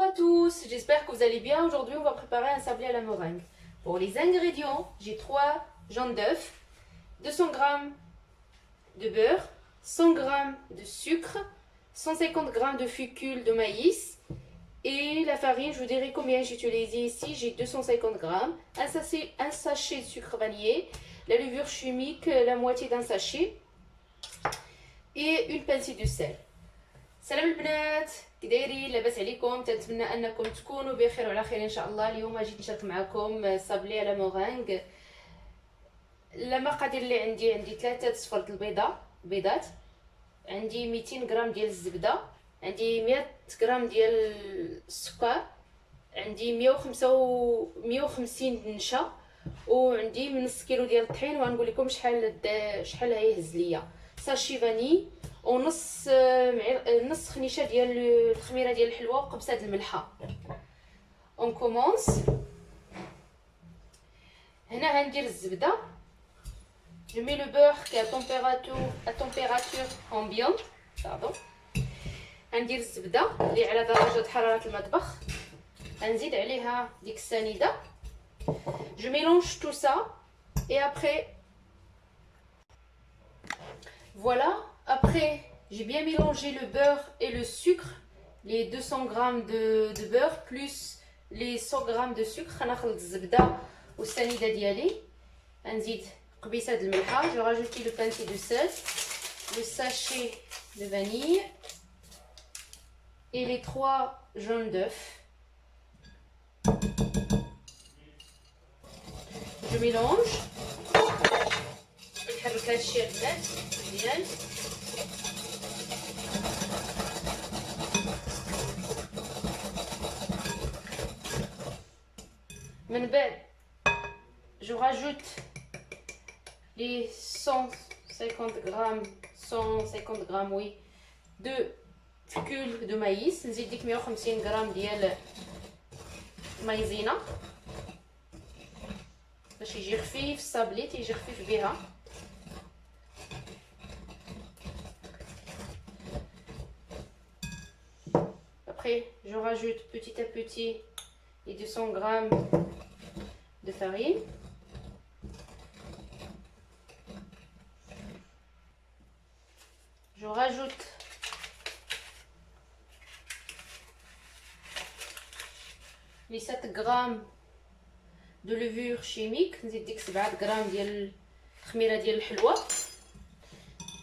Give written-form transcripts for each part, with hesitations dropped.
Bonjour à tous, j'espère que vous allez bien. Aujourd'hui, on va préparer un sablé à la meringue. Pour les ingrédients, j'ai 3 jaunes d'œufs, 200 g de beurre, 100 g de sucre, 150 g de fécule de maïs et la farine. Je vous dirai combien j'ai utilisé ici. J'ai 250 g, un sachet de sucre vanillé, la levure chimique, la moitié d'un sachet et une pincée de sel. سلام البنات، كي دايرين؟ لاباس عليكم؟ تنتمنى انكم تكونوا بخير وعلى خير ان شاء الله. اليوم جيت نشارك معكم صابلي على مورينغ. المقادير اللي عندي 3 صفر البيضات، عندي 200 غرام ديال الزبده، عندي 100 غرام ديال السكر، عندي 150 نشا، وعندي نص كيلو ديال الطحين. وغنقول لكم شحال هيهز ليا ساشي فاني ونص نص خنيشه ديال الخميره ديال الحلوه وقبصه د الملحه. اون كومونس. هنا غندير الزبده. جو مي لو بور كي ا تمبيراتور امبيون. باردون. غندير الزبده اللي على درجه حراره المطبخ، غنزيد عليها ديك السنيده. جو ميلونج تو سا et après voilà. Après, j'ai bien mélangé le beurre et le sucre, les 200 g de beurre plus les 100 g de sucre. غنخلط الزبده والسنيده ديالي، غنزيد قبيصه د الملحه. جو راجوتي لو بانسي دو sel, le sachet de vanille et les 3 jaunes d'œufs. Je mélange. نحرك هادشي البنات مزيان. من بعد je rajoute les 150 grammes oui de fécule de maïs. نزيد ديك 150 غرام ديال مايزينا باش يجي خفيف، الصابلي تيجي خفيف بها. Après, je rajoute petit à petit les 200 g de farine. Je rajoute les 7 g de levure chimique. نزيد ديك 7 غرام ديال الخميره ديال الحلوه.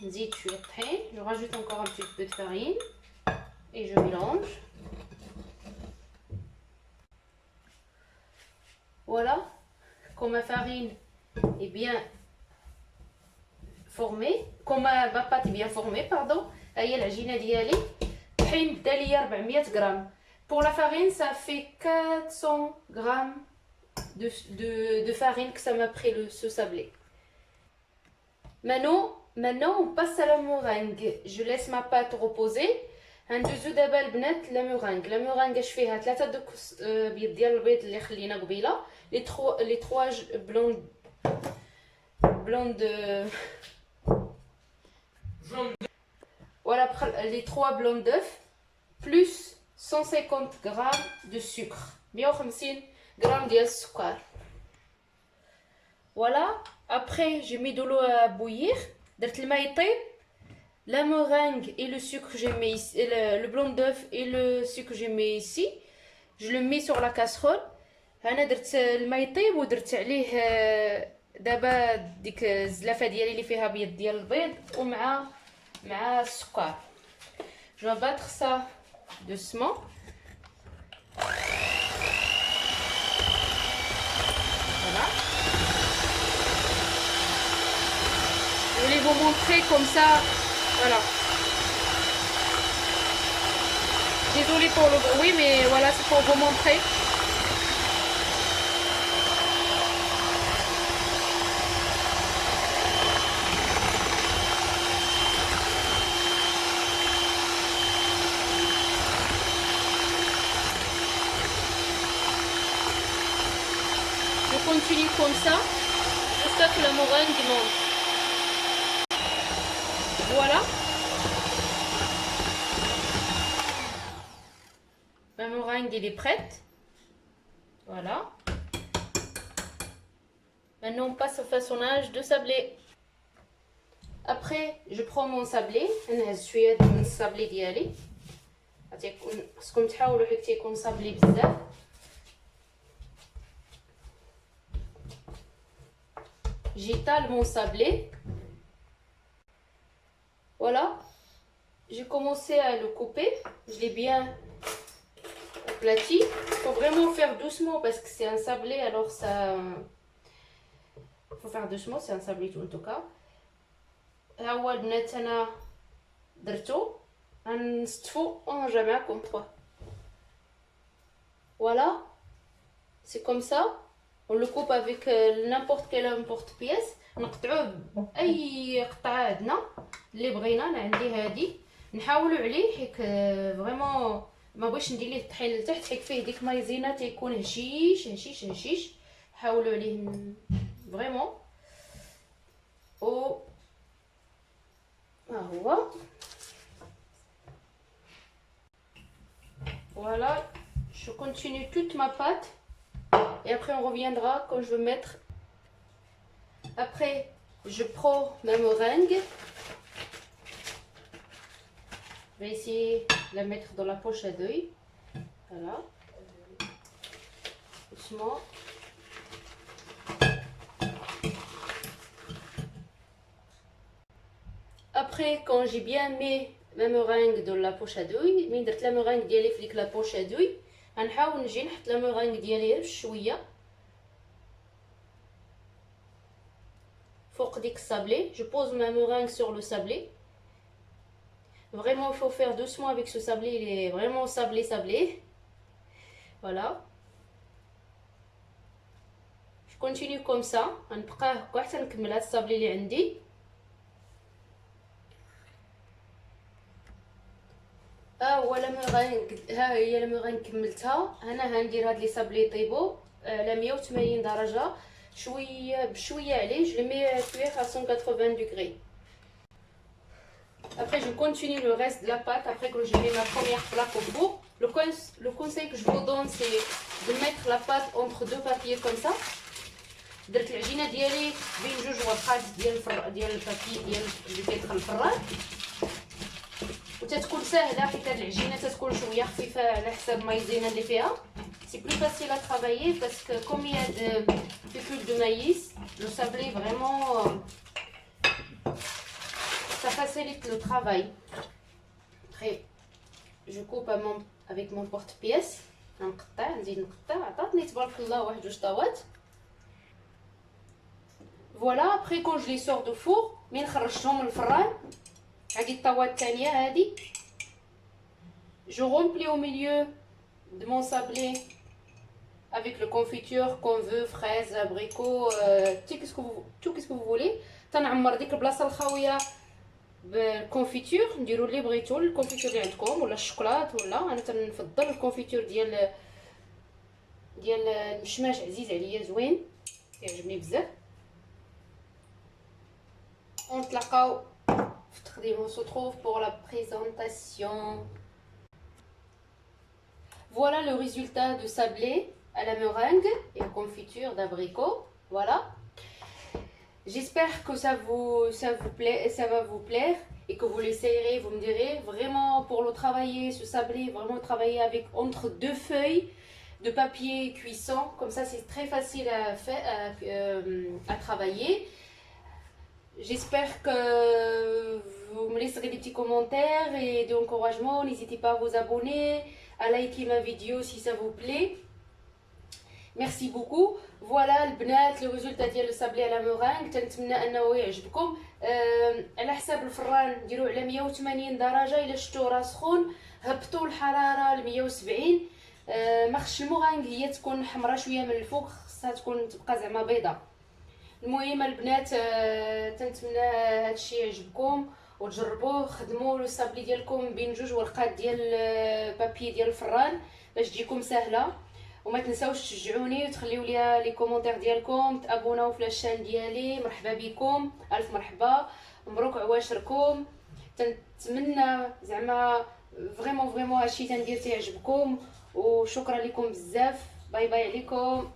نزيد شويه الطحين. Je rajoute encore un petit peu de farine et je mélange. Voilà, quand ma farine est bien formée, quand ma pâte est bien formée, pardon, هي العجينه ديالي. الطحين دا ليا 400 غرام. Pour la farine, ça fait 400 grammes de farine que ça m'a pris ce sablé. Maintenant, on passe à la meringue. Je laisse ma pâte reposer. غندوزو دابا البنات لا مورينغ اش فيها 3 دوك بيض ديال البيض اللي خلينا قبيله، لي 3 بلون دو voilà les 3 blancs d'œufs plus 150 g de sucre، 150 g ديال السكر. voilà. Après j'ai mis de l'eau à bouillir. درت الماء يطيب. La meringue et le sucre, je mets ici, le blanc d'œuf et le sucre, je mets ici. Je le mets sur la casserole. انا درت الماء يطيب ودرت عليه دابا ديك الزلافه ديالي اللي فيها بيض ديال البيض ومع السكر. Je vais battre ça doucement. Voilà. Je vais vous montrer comme ça. Voilà. Désolée pour le bruit, mais voilà, c'est pour vous montrer. Je continue comme ça jusqu'à que la meringue monte. Voilà. meringue elle est prête. Voilà. Maintenant on passe au façonnage de sablé. Après je prends mon sablé. نهز شويه من الصابلي ديالي. خصكم تحاولوا حتى يكون صابلي بزاف. J'étale mon sablé. Voilà. J'ai commencé à le couper. Je l'ai bien aplati. Il faut vraiment faire doucement parce que c'est un sablé. Alors ça... Il faut faire doucement. C'est un sablé tout en tout cas. ها هو البنات انا درتو. غنستفو ونرجع معكم 3. Voilà. C'est comme ça. On le coupe avec n'importe quel porte-pièce. نقطعوه باي قطعه عندنا اللي بغينا. انا عندي هذه. نحاولوا عليه حيت فريمون ما بغيتش ندير ليه الطحين لتحت حيت فيه ديك مايزينا تيكون هشيش هشيش هشيش. حاولوا عليه فريمون. او ها هو. Voilà, je continue toute ma pâte et après on reviendra quand je veux mettre. Après, je prends ma meringue. Je vais essayer de la mettre dans la poche à deuil. Voilà. Doucement. Après, quand j'ai bien mis ma meringue dans la poche à douille, من درت la meringue ديالي في ديك la poche à douille, غنحاول نجي نحط la meringue ديالي بشويه فوق ديك الصابلي. Je pose ma meringue sur le sablé. Vraiment, il faut faire doucement avec ce sablé, il est vraiment sablé. Voilà. Je continue comme ça. غنبقى هكا حتى نكمل هاد الصابلي اللي عندي. ها هو لا ميرانغ. ها هي لا ميرانغ كملتها. انا غندير هاد لي صابلي يطيبوا على 180 درجه شويه بشويه عليه. Je les mets cuire à 180 degrés. Après je continue le reste de la pâte après que j'ai mis ma première plaque au four. Le conseil que je vous donne c'est de mettre la pâte entre deux papiers comme ça. درت العجينه ديالي بين جوج ورقات ديال البابي ديال اللي كيدخل الفران. وتتكون سهله حيت هاد العجينه تتكون شويه خفيفه على حساب المايزينا اللي فيها. سي بلو فاسيل ا ترافايي باسكو كوم il y a de fécule de maïs, le sablé vraiment ça facilite le travail. Après je coupe avec mon porte-pièce. نقطع نزيد نقطع. عطاتني تبارك الله واحد جوج طاوات. Voilà, après quand je les sors du four, من خرجتهم من الفران هذه الطاوات الثانيه هذه. Je remplis au milieu de mon sablé avec le confiture qu'on veut, fraises, abricots, tout ce que vous voulez. تنعمر ديك البلاصه الخاويه بالكونفيتور. نديروا اللي بغيتو الكونفيتور اللي عندكم ولا الشوكولات ولا انا تنفضل الكونفيتور ديال المشماش. عزيز عليا زوين كيعجبني بزاف. ونتلاقاو في التقديم. On se retrouve pour la présentation. Voilà le résultat de sablé à la meringue et aux confitures d'abricot. Voilà. J'espère que ça va vous plaire et que vous l'essayerez. Vous me direz vraiment pour le travailler, ce sablé, vraiment travailler avec entre deux feuilles de papier cuisson. Comme ça, c'est très facile à travailler. J'espère que vous me laisserez des petits commentaires et des encouragements. N'hésitez pas à vous abonner, à liker ma vidéo si ça vous plaît. Merci beaucoup. Voilà البنات le résultat ديال le sablé à la meringue. تنتمنى انه يعجبكم. على حساب الفران ديروا على 180 درجه. الا شفتوا راه سخون هبطوا الحراره ل 170. ما خصش المورانغ هي تكون حمراء شويه من الفوق، خصها تكون تبقى زعما بيضاء. المهم البنات تنتمنى هادشي يعجبكم وتجربوه. خدموا لو صابلي ديالكم بين جوج ورقات ديال بابي ديال الفران باش تجيكم سهله. وما تنساوش تشجعوني وتخليو لي لي كومونتير ديالكم، تابوناو في لاشين ديالي. مرحبا بكم، الف مرحبا، مبروك عواشركم. تنتمنى زعما فريمون هادشي تندير تيعجبكم وشكرا لكم بزاف. باي باي عليكم.